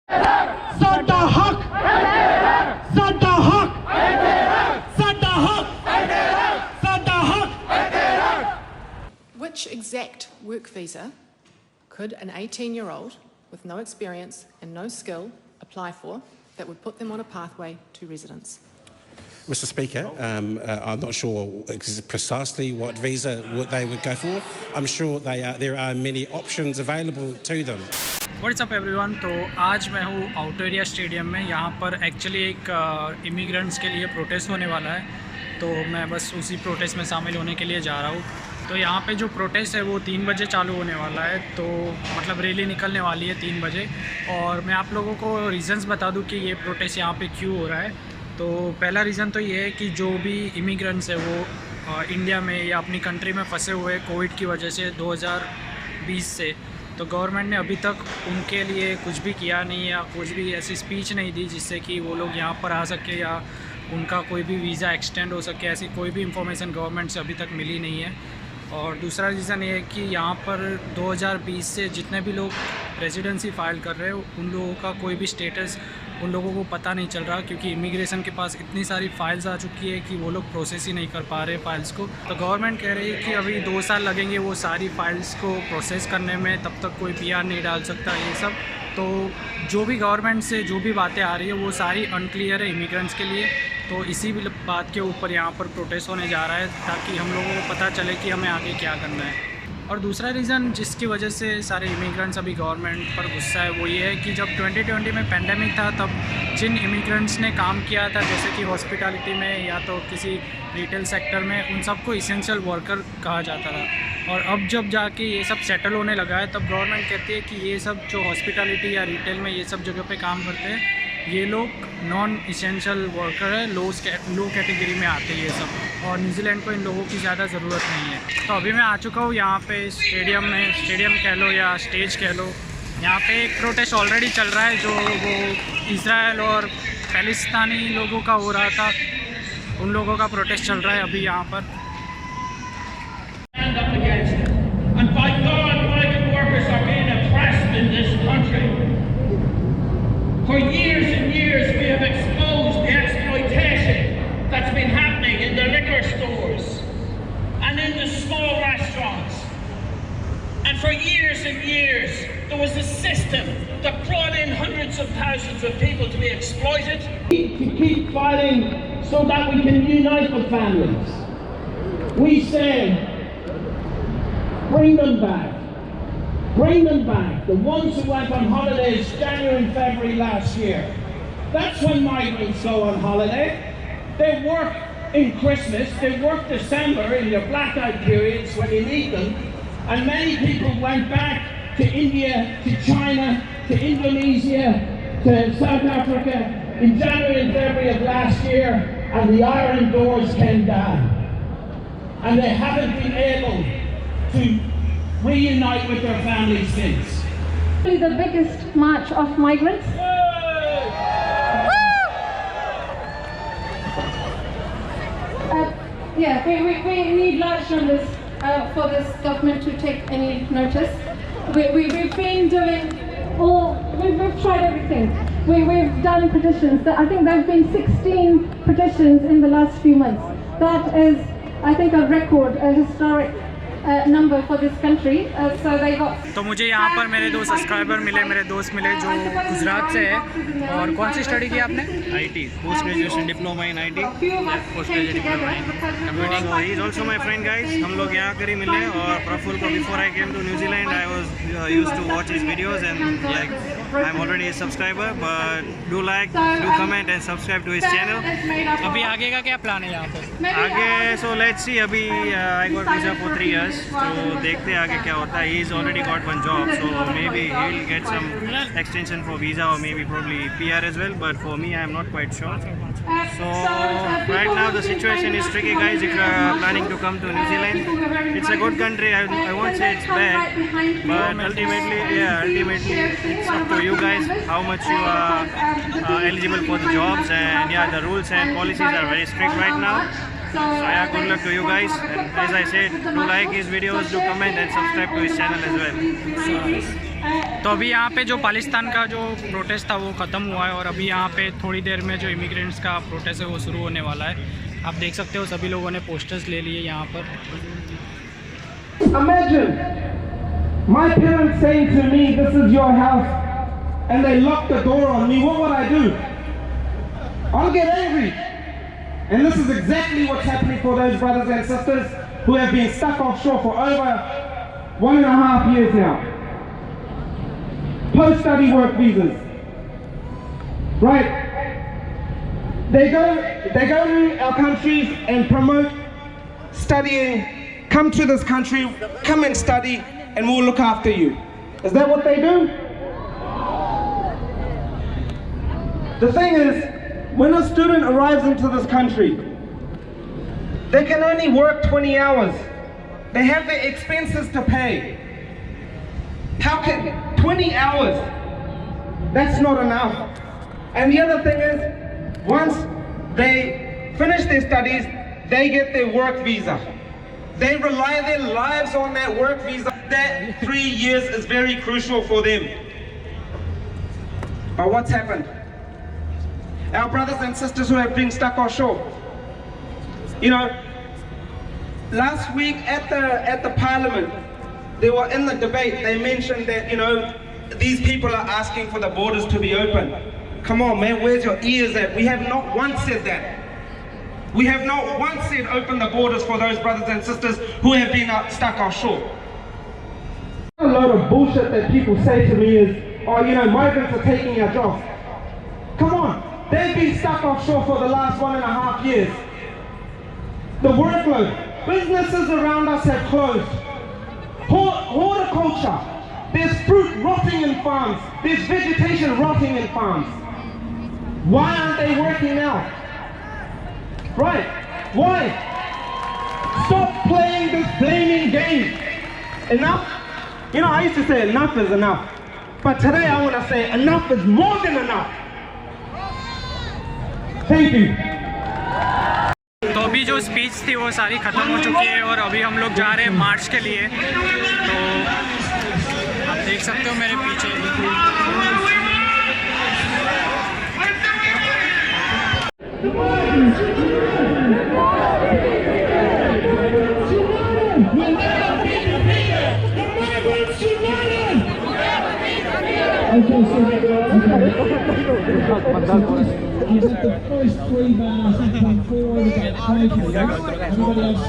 ਸਾਡਾ ਹੱਕ ਸਾਡਾ ਹੱਕ ਸਾਡਾ ਹੱਕ ਸਾਡਾ ਹੱਕ Which exact work visa could an 18-year-old with no experience and no skill apply for that would put them on a pathway to residence? Mr. Speaker, I'm not sure precisely what visa they would go for. I'm sure there are many options available to them. What's up everyone. तो आज मैं हूँ out area stadium में। यहाँ पर actually एक immigrants के लिए प्रोटेस्ट होने वाला है, तो मैं बस उसी प्रोटेस्ट में शामिल होने के लिए जा रहा हूँ। तो यहाँ पे जो प्रोटेस्ट है वो 3 बजे चालू होने वाला है, तो मतलब रैली निकलने वाली है 3 बजे। और मैं आप लोगों को रीज़न्स बता दूँ कि ये प्रोटेस्ट यहाँ पे क्यों हो रहा है। तो पहला रीज़न तो ये है कि जो भी इमिग्रेंट्स है वो इंडिया में या अपनी कंट्री में फंसे हुए कोविड की वजह से 2020 से, तो गवर्नमेंट ने अभी तक उनके लिए कुछ भी किया नहीं है या कुछ भी ऐसी स्पीच नहीं दी जिससे कि वो लोग यहाँ पर आ सके या उनका कोई भी वीज़ा एक्सटेंड हो सके। ऐसी कोई भी इंफॉर्मेशन गवर्नमेंट से अभी तक मिली नहीं है। और दूसरा रीज़न ये है कि यहाँ पर 2020 से जितने भी लोग रेजिडेंसी फ़ाइल कर रहे हैं उन लोगों का कोई भी स्टेटस उन लोगों को पता नहीं चल रहा, क्योंकि इमिग्रेशन के पास इतनी सारी फ़ाइल्स आ चुकी है कि वो लोग प्रोसेस ही नहीं कर पा रहे फ़ाइल्स को। तो गवर्नमेंट कह रही है कि अभी 2 साल लगेंगे वो सारी फ़ाइल्स को प्रोसेस करने में, तब तक कोई पीआर नहीं डाल सकता ये सब। तो जो भी गवर्नमेंट से जो भी बातें आ रही है वो सारी अनक्लियर है इमिग्रेंट्स के लिए। तो इसी भी बात के ऊपर यहाँ पर प्रोटेस्ट होने जा रहा है ताकि हम लोगों को पता चले कि हमें आगे क्या करना है। और दूसरा रीज़न जिसकी वजह से सारे इमिग्रेंट्स अभी गवर्नमेंट पर गुस्सा है वो ये है कि जब 2020 में पेंडेमिक था तब जिन इमिग्रेंट्स ने काम किया था जैसे कि हॉस्पिटैलिटी में या तो किसी रिटेल सेक्टर में, उन सबको इसेंशियल वर्कर कहा जाता था। और अब जब जाके ये सब सेटल होने लगा है तब गवर्नमेंट कहती है कि ये सब जो हॉस्पिटैलिटी या रिटेल में ये सब जगह पे काम करते हैं ये लोग नॉन इसेंशियल वर्कर है, लो कैटेगरी में आते हैं ये सब, और न्यूजीलैंड को इन लोगों की ज़्यादा ज़रूरत नहीं है। तो अभी मैं आ चुका हूँ यहाँ पे स्टेडियम में, स्टेडियम कह लो या स्टेज कह लो। यहाँ पे एक प्रोटेस्ट ऑलरेडी चल रहा है जो वो इज़राइल और फ़लस्तीनी लोगों का हो रहा था, उन लोगों का प्रोटेस्ट चल रहा है अभी यहाँ पर। And by God, migrant workers are being oppressed in this country. For years and years we have exposed the exploitation that's been happening in the liquor stores and in the small restaurants. And for years and years there was a system that brought in hundreds of thousands of people to be exploited. To keep fighting so that we can unite the families. We say, bring them back. Bring them back. The ones who went on holidays January and February last year. That's when migrants go on holiday. They work in Christmas, they work December in your blackout periods when you need them. And many people went back to India, to China, to Indonesia, to South Africa in January and February of last year, and the iron doors came down. And they haven't been able to reunite with their families since. The biggest march of migrants. We need large numbers for this government to take any notice. We've been doing we've tried everything. We've done petitions. I think there have been 16 petitions in the last few months. That is, I think, a record, a historic number for this country. So they got. तो मुझे यहाँ पर मेरे 2 subscriber मिले, मेरे दोस्त मिले जो गुजरात से है। और कौन सी स्टडी की आपने? IT, post graduation diploma in IT, post graduate diploma in. So he is also my friend guys। हम लोग यहाँ कर ही मिले। और प्रफुल्ल को before I came to New Zealand I was used to watch his videos and like I'm already a subscriber, but do like, do comment and subscribe to his channel। अभी आगे का क्या प्लान है यहाँ पर? आगे so let's see। अभी I got visa for 3 years, तो देखते हैं आगे क्या होता है। He has already got one job, so maybe he will get some extension for visa or maybe probably PR as well, but for me I am not quite sure। So right now the situation is tricky guys if you are planning to come to New Zealand। It's a good country, I won't say it's bad, but ultimately it's up to you guys how much you are eligible for the jobs, and yeah, the rules and policies are very strict right now। So yeah, good luck to you guys, and as I said, do like his videos, do comment and subscribe to his channel as well। तो अभी यहाँ पे जो पाकिस्तान का जो protest था वो ख़त्म हुआ है और अभी यहाँ पे थोड़ी देर में जो इमिग्रेंट्स का प्रोटेस्ट है वो शुरू होने वाला है। आप देख सकते हो सभी लोगों ने पोस्टर्स ले लिए यहाँ पर। Imagine my parents saying to me, "This is your house," and they lock the door on me. What would I do? I'll get angry. And this is exactly what's happening for those brothers and sisters who have been stuck offshore for over 1.5 years now. Post-study work visas. Right. They go to our countries and promote studying. Come to this country, come and study, and we'll look after you. Is that what they do? The thing is, when a student arrives into this country, they can only work 20 hours. They have their expenses to pay. How can 20 hours? That's not enough. And the other thing is, once they finish their studies, they get their work visa. They rely their lives on that work visa. That 3 years is very crucial for them. But what's happened? Our brothers and sisters who have been stuck offshore. You know, last week at the parliament, they were in the debate, they mentioned that, you know, these people are asking for the borders to be open. Come on, man, where's your ears at? We have not once said that. We have not once said open the borders for those brothers and sisters who have been stuck offshore. A lot of bullshit that people say to me is, oh, you know, migrants are taking our jobs. Come on, they've been stuck offshore for the last 1.5 years. The workload, businesses around us have closed. Horticulture, there's fruit rotting in farms, there's vegetation rotting in farms. Why aren't they working now? Right, why? Stop playing this blaming game. Enough? You know, I used to say enough is enough. But today I want to say enough is more than enough. Thank you. तो अभी जो speech थी वो सारी ख़त्म हो चुकी है और अभी हम लोग जा रहे हैं मार्च के लिए। तो आप देख सकते हो मेरे पीछे You have the first 3 bars that come forward about everybody else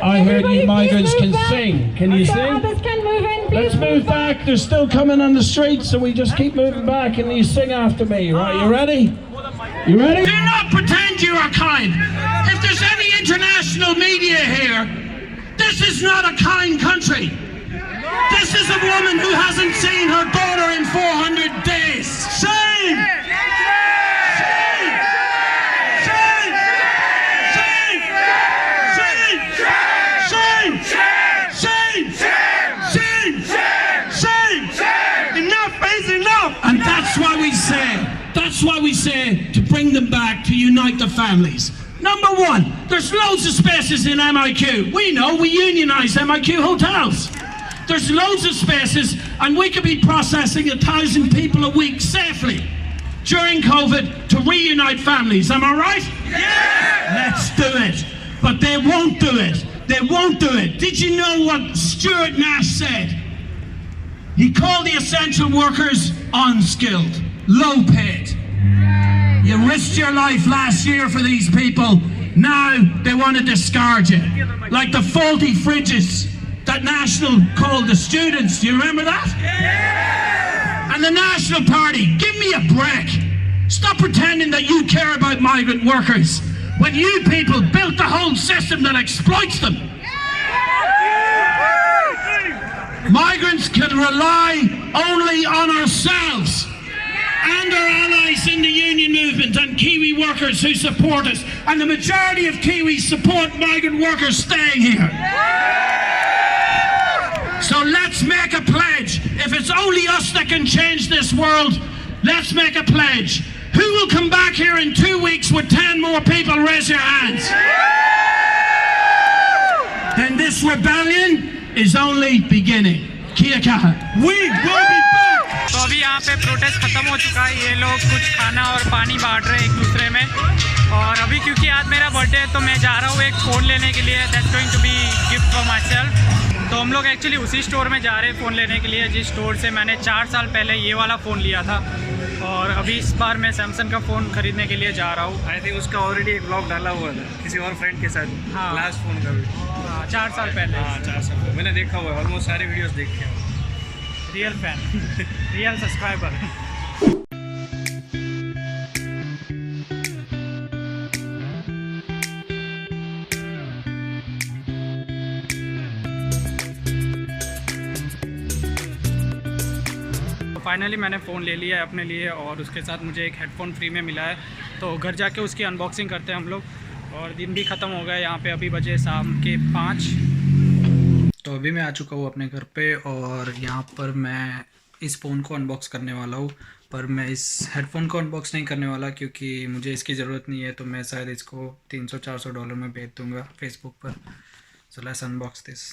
I heard you migrants can sing. Can you sing? Let's move back. They're still coming on the streets, so we just keep moving back and you sing after me. Right, you ready? You ready? Do not pretend you are kind. If there's any international media here, this is not a kind country. This is a woman who hasn't seen her daughter in 400 days. Shame! That's why we say to bring them back, to unite the families. Number one, there's loads of spaces in MIQ. We know, we unionise MIQ hotels. There's loads of spaces and we could be processing 1,000 people a week safely. during COVID to reunite families. Am I right? Yeah! Let's do it. But they won't do it. They won't do it. Did you know what Stuart Nash said? He called the essential workers unskilled, low paid. You risked your life last year for these people. Now they want to discard you. Like the faulty fridges that National called the students. Do you remember that? Yeah! And the National Party, give me a break. Stop pretending that you care about migrant workers when you people built the whole system that exploits them. Migrants can rely only on ourselves and our allies in the union movement and Kiwi workers who support us. And the majority of Kiwis support migrant workers staying here. So let's make a pledge. If it's only us that can change this world, let's make a pledge. Who will come back here in 2 weeks with 10 more people? Raise your hands. Then this rebellion is only beginning. Kia kaha. We will be back. तो अभी यहाँ पे protest खत्म हो चुका है। ये लोग कुछ खाना और पानी बांट रहे हैं एक दूसरे में। और अभी क्योंकि आज मेरा बर्थडे है तो मैं जा रहा हूँ एक फ़ोन लेने के लिए। That's going to be gift for myself. तो हम लोग एक्चुअली उसी स्टोर में जा रहे हैं फ़ोन लेने के लिए जिस स्टोर से मैंने 4 साल पहले ये वाला फ़ोन लिया था। और अभी इस बार मैं सैमसंग का फ़ोन ख़रीदने के लिए जा रहा हूँ। आई थिंक उसका ऑलरेडी एक ब्लॉग डाला हुआ था किसी और फ्रेंड के साथ। हाँ, लास्ट फ़ोन का भी। हाँ, 4 साल पहले। हाँ, 4 साल पहले मैंने देखा हुआ है। ऑलमोस्ट सारे वीडियोस देख के real fan, real subscriber. Finally मैंने फ़ोन ले लिया है अपने लिए और उसके साथ मुझे एक हेडफोन फ्री में मिला है। तो घर जाके उसकी अनबॉक्सिंग करते हैं हम लोग। और दिन भी ख़त्म हो गया यहाँ पे, अभी बजे शाम के 5। तो अभी मैं आ चुका हूँ अपने घर पे और यहाँ पर मैं इस फ़ोन को अनबॉक्स करने वाला हूँ। पर मैं इस हेडफोन को अनबॉक्स नहीं करने वाला क्योंकि मुझे इसकी ज़रूरत नहीं है। तो मैं शायद इसको $300-400 में बेच दूँगा फेसबुक पर। So let's unbox this.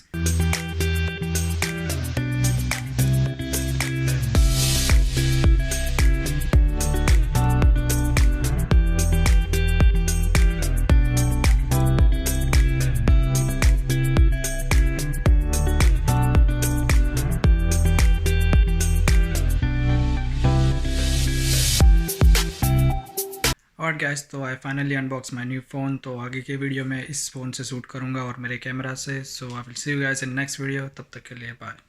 और गैस तो I finally unbox my new phone. तो आगे के वीडियो में इस फ़ोन से शूट करूँगा और मेरे कैमरा से। So I will see you guys in next video. तब तक के लिए बाय।